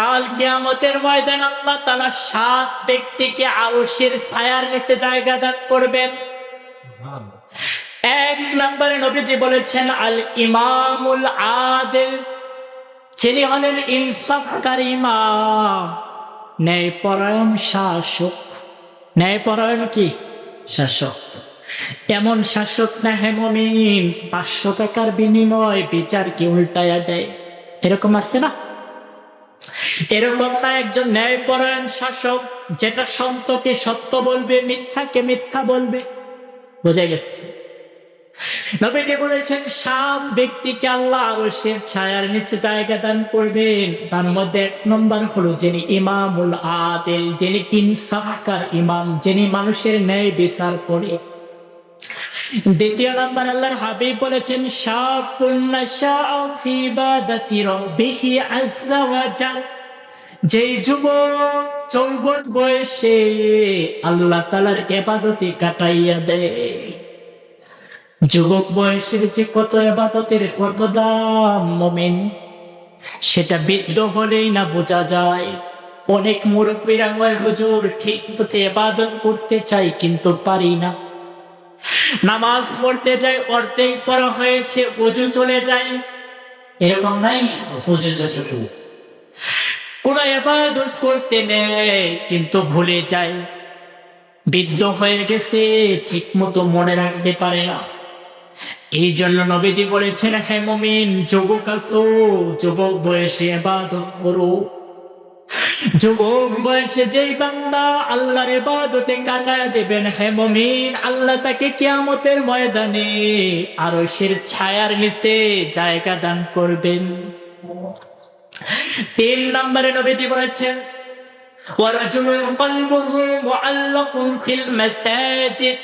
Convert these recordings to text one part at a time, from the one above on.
কাল কিয়ামতের ময়দানে আল্লাহ তাআলা 7 ব্যক্তিকে আরশের ছায়ার নিচে জায়গা দান করবেন। এক নম্বরে নবীজি বলেছেন আল ইমামুল আদিল, যিনি হলেন ইনসাফকারী ইমাম, ন্যায়পরায়ণ শাসক। ন্যায়পরায়ণ কি? শাসক। এমন শাসক না হে মুমিন 500 টাকার বিনিময়ে বিচারকে উল্টায়া দেয়, এরকম আছে না? এরকম না, একজন ন্যায়পরায়ণ শাসক, যেটা সত্যকে সত্য বলবে, মিথ্যাকে মিথ্যা বলবে। বোঝা গেছে? নবীজি বলেছেন 7 ব্যক্তিকে আল্লাহ আরশের ছায়ার নিচে জায়গা দান করবেন। তার মধ্যে 1 নম্বর হলো যিনি ইমামুল আদিল, যিনি ইনসাফকার ইমাম, যিনি মানুষের ন্যায় বিচার করে। দ্বিতীয় নম্বর আল্লাহর হাবিব বলেছেন শাবুন নাশাআ ফি ইবাদাতি রাব্বিহি আযজা ওয়া জাল, যেই যুবক যৌবন বয়সে আল্লাহ তাআলার ইবাদতে কাটাইয়া দেয়। যুবক বয়সের যে কত ইবাদতের কত দাম মুমিন, সেটা বৃদ্ধ হলেই না বোঝা যায়। অনেক মুরব্বীরা কয় হুজুর ঠিক মতো ইবাদত করতে চাই কিন্তু পারি না। নামাজ পড়তে যাই, অর্ধেক পড়া হয়েছে, ওযু চলে যায়। এরকম নাই? কোন ইবাদত করতে নেই কিন্তু ভুলে যায়। বৃদ্ধ হয়ে গেছে, ঠিক মতো মনে রাখতে পারে না। এই জন্য নবীজি বলেছেন হে মুমিন, যুবক আছো, যুবক বয়সে ইবাদত করো। যুবক বয়সে যেই বান্দা আল্লাহর ইবাদতে কাটায় দেবেন হে মুমিন, আল্লাহ তাকে কিয়ামতের ময়দানে আরশের ছায়ার নিচে জায়গা দান করবেন। 3 নম্বরে নবীজি বলেছেন ওয়ারাজুলুন কলবুহু মুআল্লাকুন ফিল মাসাজিদ,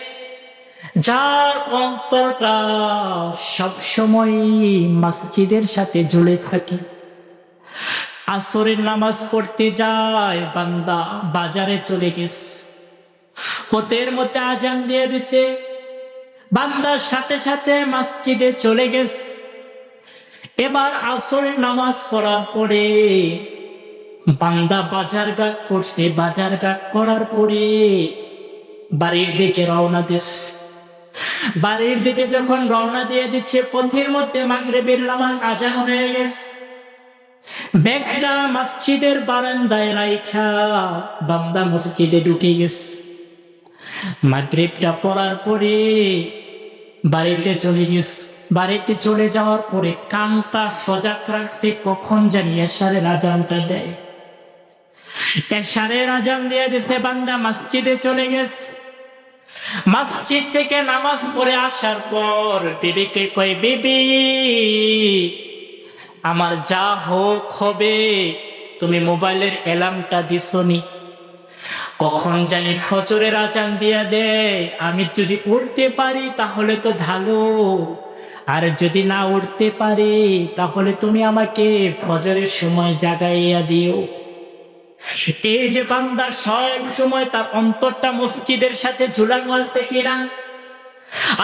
যার অন্তরটা সবসময় মসজিদের সাথে জুড়ে থাকে। আসরের নামাজ পড়তে যায় বান্দা, বাজারে চলে গেছে, পথের মধ্যে আজান দিয়ে দিছে, বান্দার সাথে সাথে মসজিদে চলে গেছে। এবার আসরের নামাজ পড়ার পরে বান্দা বাজার ঘাট করছে, বাজার ঘাট করার পরে বাড়ির দিকে রওনা দিচ্ছে। বাড়ির দিকে যখন রওনা দিয়ে দিচ্ছে, পথের মধ্যে মাগরিবের নামাজ আজান হয়ে গেছে। ব্যাগটা মসজিদের বারান্দায় রাইখা বান্দা মসজিদে ঢুকে গেছে। মাগরিবটা পড়ার পরে বাড়িতে চলে গেছে। বাড়িতে চলে যাওয়ার পরে কানটা সজাগ রাখছে, কখন জানি এশারের আজানটা দেয়। এশারের আজান দিয়ে দিছে, বান্দা মসজিদে চলে গেছে। মসজিদ থেকে নামাজ পড়ে আসার পর বিবিকে কয়, বিবি আমার যা হোক হবে, তুমি মোবাইলের অ্যালার্মটা দিছনি, কখন জানি ফজরের আজান দিয়া দেয়, আমি যদি উঠতে পারি তাহলে তো ভালো, আর যদি না উঠতে পারি তাহলে তুমি আমাকে ফজরের সময় জাগাইয়া দিও। এই যে বান্দা সব সময় তার অন্তরটা মসজিদের সাথে ঝুলানো আছে কিনা?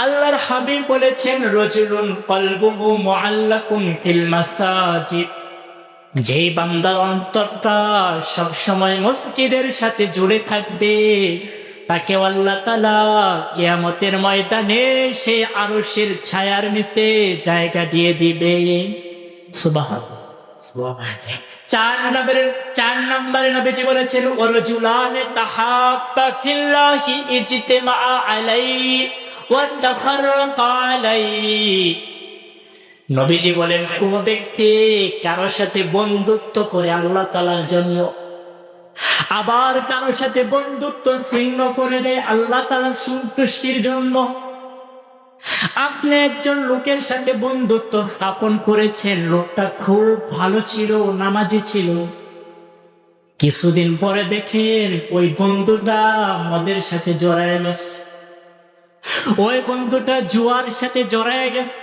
আল্লাহর হাবিব বলেছেন রাজুলুন কলবুহু মুআল্লাকুন ফিল মাসাজিদ, যেই বান্দার অন্তরটা সব সময় মসজিদের সাথে জুড়ে থাকবে, তাকে আল্লাহ তাআলা কিয়ামতের ময়দানে সে আরশের ছায়ার নিচে জায়গা দিয়ে দিবে। সুবহানাল্লাহ। 4 নম্বরে নবীজি বলেছেন ওয়ারাজুলানে তাহাব্বা ফিল্লাহি ইজতিমা আলাইহি ওয়া তাফাররাকা আলাইহি। নবীজি বলেন কোন ব্যক্তি কারো সাথে বন্ধুত্ব করে আল্লাহ তাআলার জন্য, আবার কারো সাথে বন্ধুত্ব ছিন্ন করে দেয় আল্লাহ তাআলার সন্তুষ্টির জন্য। আপনি একজন লোকের সাথে বন্ধুত্ব স্থাপন করেছেন, লোকটা খুব ভালো ছিল, নামাজি ছিল, কিছুদিন পরে দেখেন ওই বন্ধুটা মদের সাথে জড়ায় গেছে, ওই বন্ধুটা জুয়ার সাথে জড়ায় গেছে।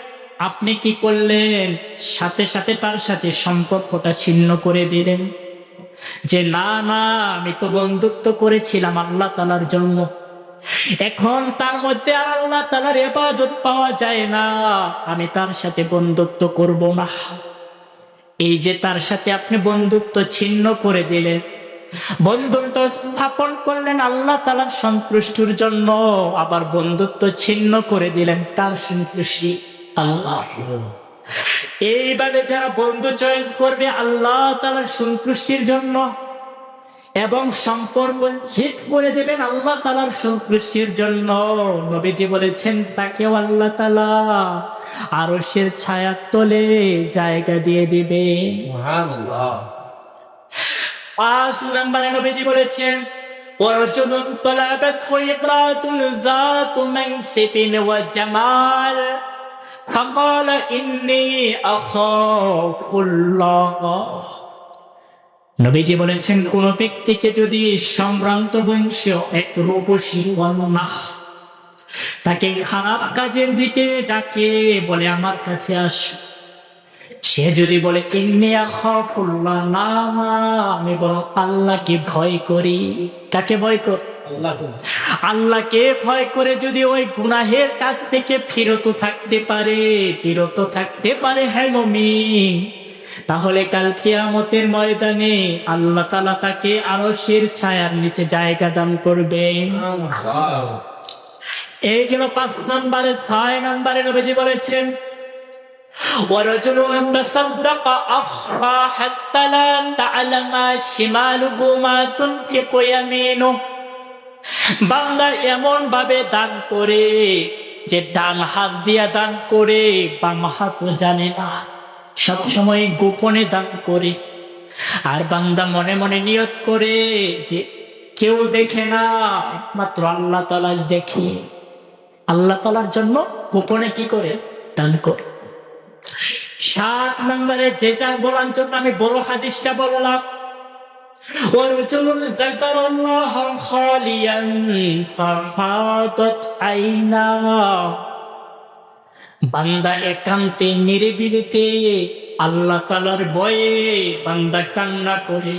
আপনি কি করলেন? সাথে সাথে তার সাথে সম্পর্কটা ছিন্ন করে দিলেন, যে না না আমি তো বন্ধুত্ব করেছিলাম আল্লাহ তাআলার জন্য, এখন তার মধ্যে আল্লাহ তাআলার ইবাদত পাওয়া যায় না, আমি তার সাথে বন্ধুত্ব করব না। এই যে তার সাথে আপনি বন্ধুত্ব ছিন্ন করে দিলেন, বন্ধুত্ব স্থাপন করলেন আল্লাহ তাআলার সন্তুষ্টির জন্য, আবার বন্ধুত্ব ছিন্ন করে দিলেন তার সন্তুষ্টি আল্লাহ। এইভাবে যারা বন্ধু চয়েস করবে আল্লাহ তাআলার সন্তুষ্টির জন্য এবং সম্পর্ক ছেদ করে দেবেন আল্লাহ তাআলার সন্তুষ্টির জন্য, নবীজি বলেছেন তাকেও আল্লাহ তাআলা আরশের ছায়ার তলে জায়গা দিয়ে দিবে। সুবহানাল্লাহ। 5 নম্বরে নবীজি বলেছেন ওয়ারজুলুন তালাবাতহু ইমরাতুন যাতু মানসিবিন ওয়া জামাল ফাকালা ইন্নী আখাফুল্লাহ। নবীজি বলেছেন কোন ব্যক্তিকে যদি সম্ভ্রান্ত বংশীয় এক রূপসী কন্যা তাকে খারাপ কাজের দিকে ডাকে, বলে আমার কাছে আস, সে যদি বলে ইন্নী আখাফুল্লাহ, না আমি বরং আল্লাহকে ভয় করি। কাকে ভয় কর? আল্লাহকে ভয় করে যদি ওই গুনাহের কাছ থেকে বিরত থাকতে পারে হ্যাঁ মুমিন, তাহলে কাল কিয়ামতের ময়দানে আল্লাহ তাআলা তাকে আরশের ছায়ার নিচে জায়গা দান করবে। এই গেল 5 নম্বরে। 6 নম্বরে নবীজি বলেছেন ওয়ারাজুলুন তাসাদদাকা আখফা হাত্তা লা তা'লামা শিমালুহু মা তুনফিকু ইয়ামিনুহু। বান্দা এমন ভাবে দান করে যে ডান হাত দিয়া দান করে বাম হাত জানে না, সবসময় গোপনে দান করে। আর বান্দা মনে মনে নিয়ত করে যে কেউ দেখে না, একমাত্র আল্লাহ তাআলা দেখে, আল্লাহ তাআলার জন্য গোপনে কি করে? দান করে। 7 নম্বরে যেটা বলার জন্য আমি বড় হাদিসটা বললাম, ওয়ারজুলুন যাকারাল্লাহ খালিয়ান ফাফাদাত আইনা। বান্দা একান্তে নিরিবিলিতে আল্লাহ তাআলার ভয়ে বান্দা কান্না করে।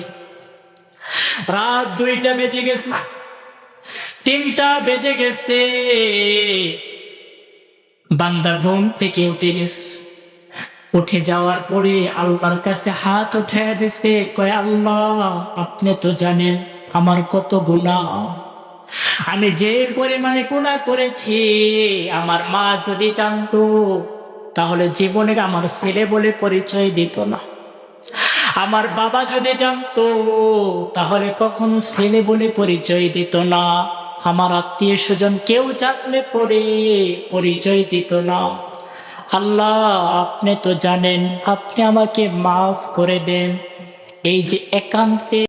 রাত 2টা বেজে গেছে, 3টা বেজে গেছে, বান্দা ঘুম থেকে উঠে গেছে। উঠে যাওয়ার পরে আল্লাহর কাছে হাত উঠায় দিছে, কয় আল্লাহ আপনি তো জানেন আমার কত গুনাহ, আমি যে পরিমাণে গুনাহ করেছি, আমার মা যদি জানতো তাহলে জীবনে আমার ছেলে বলে পরিচয় দিত না, আমার বাবা যদি জানতো তাহলে কখনো ছেলে বলে পরিচয় দিত না, আমার আত্মীয় স্বজন কেউ জানলে পরে পরিচয় দিত না। আল্লাহ আপনি তো জানেন, আপনি আমাকে মাফ করে দেন। এই যে একান্তে